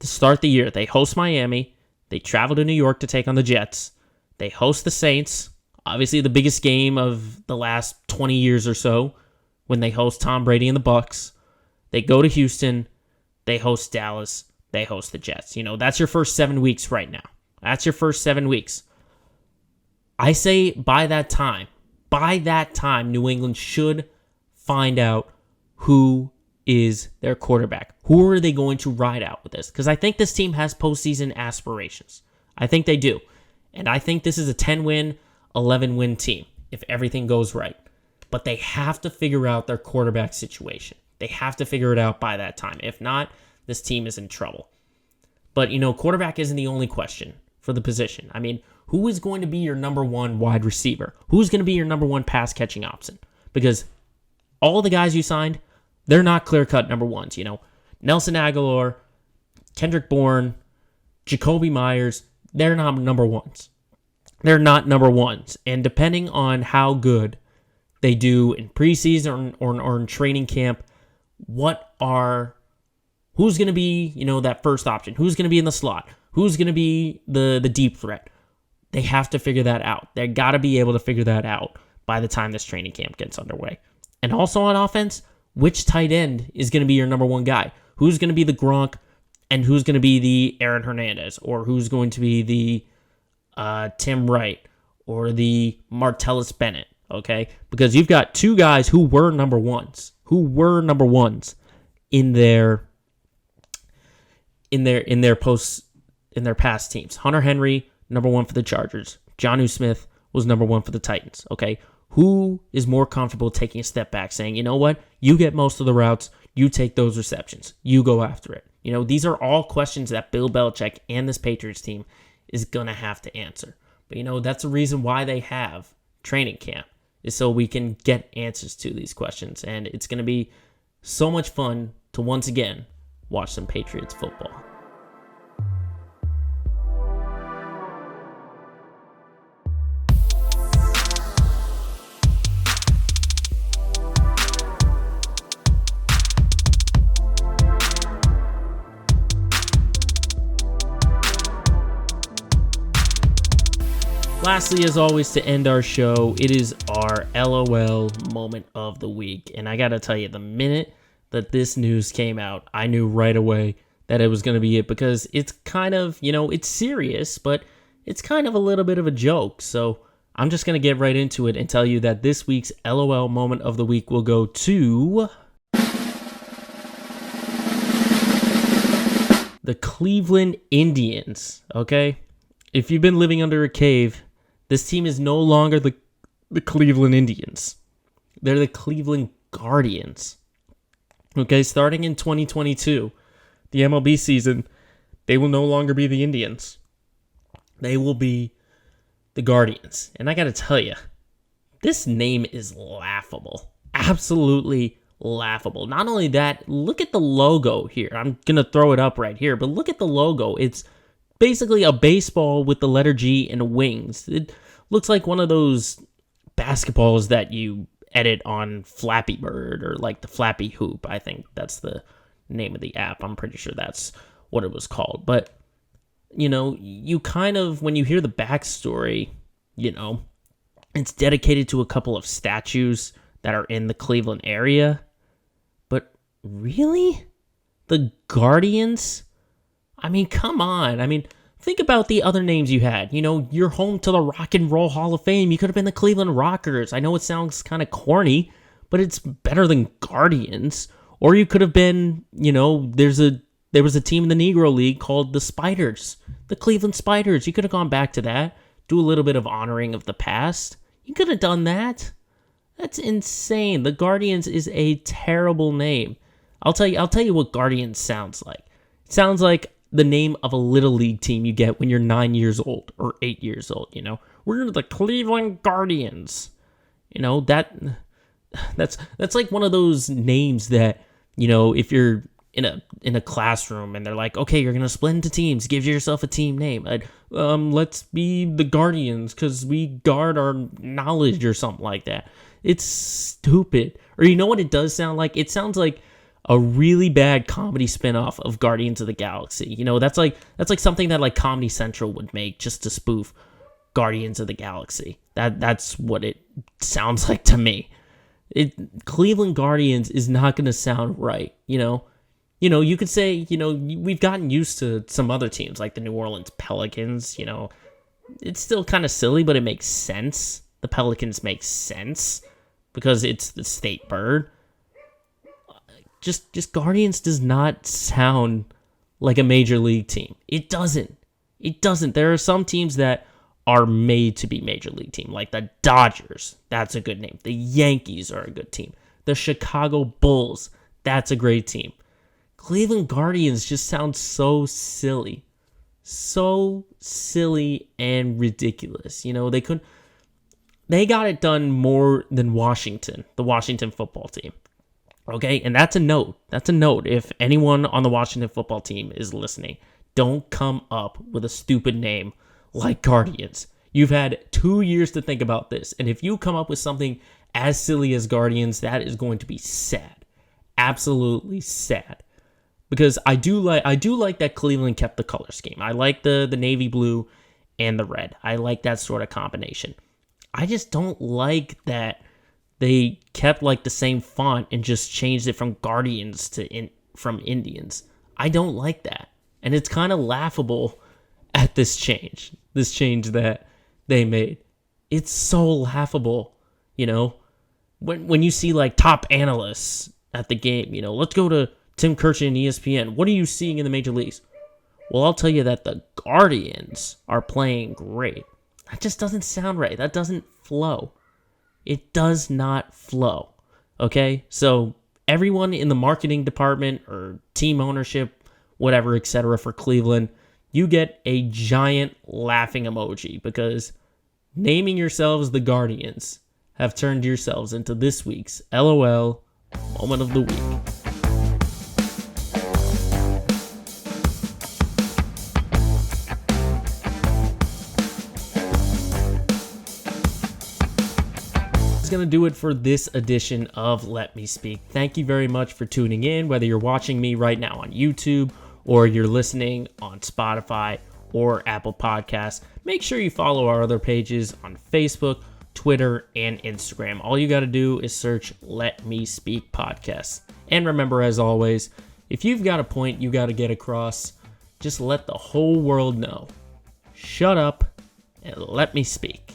to start the year, they host Miami, they travel to New York to take on the Jets, they host the Saints, obviously the biggest game of the last 20 years or so, when they host Tom Brady and the Bucs. They go to Houston, they host Dallas, they host the Jets. You know, that's your first 7 weeks right now. That's your first 7 weeks. I say by that time, New England should find out who is their quarterback. Who are they going to ride out with this? Because I think this team has postseason aspirations. I think they do. And I think this is a 10-win, 11-win team if everything goes right. But they have to figure out their quarterback situation. They have to figure it out by that time. If not, this team is in trouble. But, you know, quarterback isn't the only question for the position. I mean, who is going to be your number 1 wide receiver? Who's going to be your number 1 pass-catching option? Because all the guys you signed, they're not clear-cut number 1s. You know, Nelson Aguilar, Kendrick Bourne, Jacoby Myers, they're not number 1s. They're not number 1s. And depending on how good they do in preseason or in training camp, who's going to be, you know, that first option? Who's going to be in the slot? Who's going to be the deep threat? They have to figure that out. They got to be able to figure that out by the time this training camp gets underway. And also on offense, which tight end is going to be your number 1 guy? Who's going to be the Gronk and who's going to be the Aaron Hernandez? Or who's going to be the Tim Wright or the Martellus Bennett? Okay? Because you've got 2 guys who were number 1s. In their past teams. Hunter Henry, number 1 for the Chargers. Jonnu Smith was number 1 for the Titans. Okay, who is more comfortable taking a step back, saying, you know what, you get most of the routes, you take those receptions. You go after it. These are all questions that Bill Belichick and this Patriots team is going to have to answer. But, that's the reason why they have training camp, is so we can get answers to these questions. And it's going to be so much fun to once again watch some Patriots football. Lastly, as always, to end our show, it is our LOL moment of the week. And I got to tell you, the minute that this news came out, I knew right away that it was going to be it, because it's kind of, it's serious, but it's kind of a little bit of a joke. So I'm just going to get right into it and tell you that this week's LOL moment of the week will go to the Cleveland Indians, okay? If you've been living under a cave, this team is no longer the Cleveland Indians. They're the Cleveland Guardians. Okay, starting in 2022, the MLB season, they will no longer be the Indians. They will be the Guardians. And I got to tell you, this name is laughable. Absolutely laughable. Not only that, look at the logo here. I'm going to throw it up right here, but look at the logo. It's basically a baseball with the letter G and wings. It looks like one of those basketballs that you edit on Flappy Bird, or like the Flappy Hoop. I think that's the name of the app. I'm pretty sure that's what it was called. But, you kind of, when you hear the backstory, it's dedicated to a couple of statues that are in the Cleveland area. But really? The Guardians? I mean, come on. I mean, think about the other names you had. You're home to the Rock and Roll Hall of Fame. You could have been the Cleveland Rockers. I know it sounds kind of corny, but it's better than Guardians. Or you could have been, there was a team in the Negro League called the Spiders, the Cleveland Spiders. You could have gone back to that, do a little bit of honoring of the past. You could have done that. That's insane. The Guardians is a terrible name. I'll tell you what Guardians sounds like. It sounds like the name of a little league team you get when you're 9 years old or 8 years old. We're the Cleveland Guardians. That's like one of those names that, if you're in a classroom and they're like, okay, you're gonna split into teams, give yourself a team name. Let's be the Guardians because we guard our knowledge or something like that. It's stupid. Or you know what it does sound like? It sounds like a really bad comedy spinoff of Guardians of the Galaxy. That's like something that like Comedy Central would make just to spoof Guardians of the Galaxy. That's what it sounds like to me. Cleveland Guardians is not going to sound right, You could say, we've gotten used to some other teams like the New Orleans Pelicans, It's still kind of silly, but it makes sense. The Pelicans make sense because it's the state bird. Just Guardians does not sound like a major league team. It doesn't. There are some teams that are made to be major league team, like the Dodgers. That's a good name. The Yankees are a good team. The Chicago Bulls. That's a great team. Cleveland Guardians just sounds so silly. So silly and ridiculous. They got it done more than Washington, the Washington football team. Okay, and that's a note. That's a note. If anyone on the Washington football team is listening, don't come up with a stupid name like Guardians. You've had 2 years to think about this, and if you come up with something as silly as Guardians, that is going to be sad. Absolutely sad. Because I do like that Cleveland kept the color scheme. I like the navy blue and the red. I like that sort of combination. I just don't like that they kept like the same font and just changed it from Guardians to from Indians. I don't like that. And it's kind of laughable at this change that they made. It's so laughable, when you see like top analysts at the game, let's go to Tim Kirchin and ESPN. What are you seeing in the major leagues? Well, I'll tell you that the Guardians are playing great. That just doesn't sound right. That doesn't flow. It does not flow. Okay? So everyone in the marketing department or team ownership, whatever, etc. for Cleveland, you get a giant laughing emoji because naming yourselves the Guardians have turned yourselves into this week's LOL Moment of the Week. That's going to do it for this edition of Let Me Speak. Thank you very much for tuning in, whether you're watching me right now on YouTube or you're listening on Spotify or Apple Podcasts. Make sure you follow our other pages on Facebook, Twitter, and Instagram. All you got to do is search Let Me Speak Podcast. And remember, as always, if you've got a point you got to get across, just let the whole world know. Shut up and let me speak.